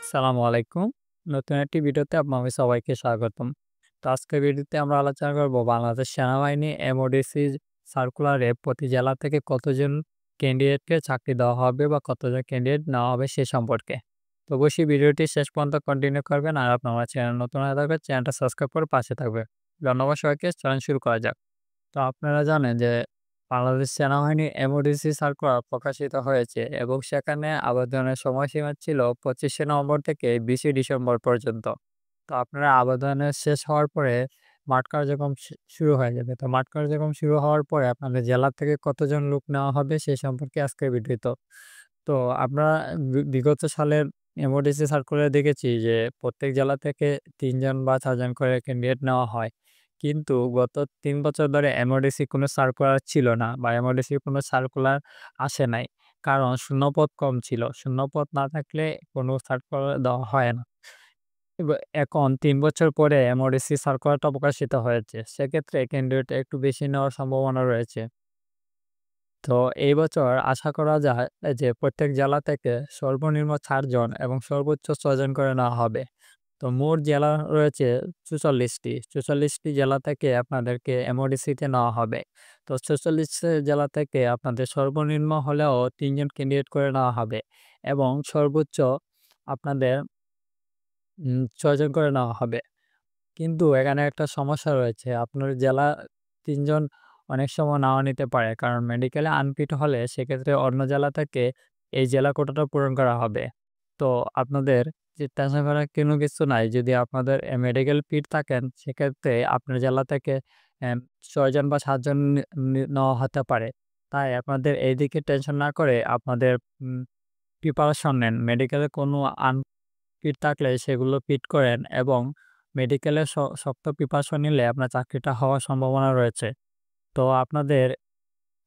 আসসালামু আলাইকুম। নতুন একটি ভিডিওতে আপনাদের সবাইকে স্বাগতম। তো আজকের ভিডিওতে আমরা আলোচনা করব বাংলাদেশ সেনাবাহিনী এমওডিসি সার্কুলারে প্রতি জেলা থেকে কতজন ক্যান্ডিডেটকে চাকরি দেওয়া হবে বা কতজন ক্যান্ডিডেট নেওয়া হবে সে সম্পর্কে। তো অবশ্যই ভিডিওটি শেষ পর্যন্ত কন্টিনিউ করবেন আর আপনারা চ্যানেল নতুন হয়ে থাকলে চ্যানেলটা সাবস্ক্রাইব করে পাশে থাকবেন। ধন্যবাদ সবাইকে। চলেন শুরু করা যাক। তো আপনারা জানেন যে বাংলাদেশ সেনাবাহিনীর এমওডিসি সার্কুলার প্রকাশিত হয়েছে এবং সেখানে আবেদনের সময়সীমা ছিল 25শে নভেম্বর থেকে 20শে ডিসেম্বর পর্যন্ত। তো আপনারা আবেদনের শেষ হওয়ার পরে মাঠ কার্যক্রম শুরু হয়ে যাবে। তো মাঠ কার্যক্রম শুরু হওয়ার পরে আপনাদের জেলা থেকে কতজন লোক নেওয়া হবে সে সম্পর্কে আজকের ভিডিওতে। তো আমরা বিগত সালের এমওডিসি সার্কুলারে দেখেছি যে প্রত্যেক জেলা থেকে ৩ জন বা ৪ জন করে ক্যান্ডিডেট নেওয়া হয়। কিন্তু গত ৩ বছর ধরে এমওডিসি কোনো সার্কুলার ছিল না বা এমওডিসি কোনো সার্কুলার আসে নাই। কারণ শূন্যপদ কম ছিল। শূন্যপদ না থাকলে কোনো সার্কুলার দেওয়া হয় না। এখন ৩ বছর পরে এমওডিসি সার্কুলারটা প্রকাশিত হয়েছে। সেক্ষেত্রে ক্যান্ডিডেট একটু বেশি নেওয়ার সম্ভাবনা রয়েছে। তো এই বছর আশা করা যায় যে প্রত্যেক জেলা থেকে সর্বনিম্ন ৪ জন এবং সর্বোচ্চ ৬ জন করে নেওয়া হবে। তো মোট জেলা রয়েছে ৪৪টি। ৪৪টি জেলা থেকে আপনাদেরকে এমওডিসিতে নেওয়া হবে। তো ৪৪ জেলা থেকে আপনাদের সর্বনিম্ন হলেও ৩ জন ক্যান্ডিডেট করে নেওয়া হবে এবং সর্বোচ্চ আপনাদের ৬ জন করে নেওয়া হবে। কিন্তু এখানে একটা সমস্যা রয়েছে। আপনার জেলা ৩ জন অনেক সময় নাও নিতে পারে। কারণ মেডিকেলে আনফিট হলে সেক্ষেত্রে অন্য জেলা থেকে এই জেলা কোটাটা পূরণ করা হবে। তো আপনাদের টেনশন করার কোনো কিছু নাই। যদি আপনাদের মেডিকেল ফিট থাকেন সেক্ষেত্রে আপনার জেলা থেকে ৬ জন বা ৭ জন নেওয়া হতে পারে। তাই আপনাদের এইদিকে টেনশন না করে আপনাদের প্রিপারেশন নেন। মেডিকেলে কোনো ফিট থাকলে সেগুলো ফিট করেন এবং মেডিকেলে শক্ত প্রিপারেশন নিলে আপনার চাকরিটা হওয়ার সম্ভাবনা রয়েছে। তো আপনাদের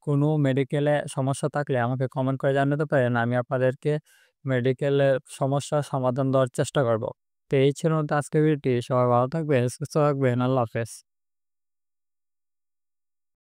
কোনো মেডিকেলে সমস্যা থাকলে আমাকে কমেন্ট করে জানাতে পারেন। আমি আপনাদেরকে মেডিকেলের সমস্যার সমাধান দেওয়ার চেষ্টা করব। তো এই ছিল আজকের ভিডিওটি। সবাই ভালো থাকবেন, সুস্থ থাকবেন। আল্লাহ হাফেজ।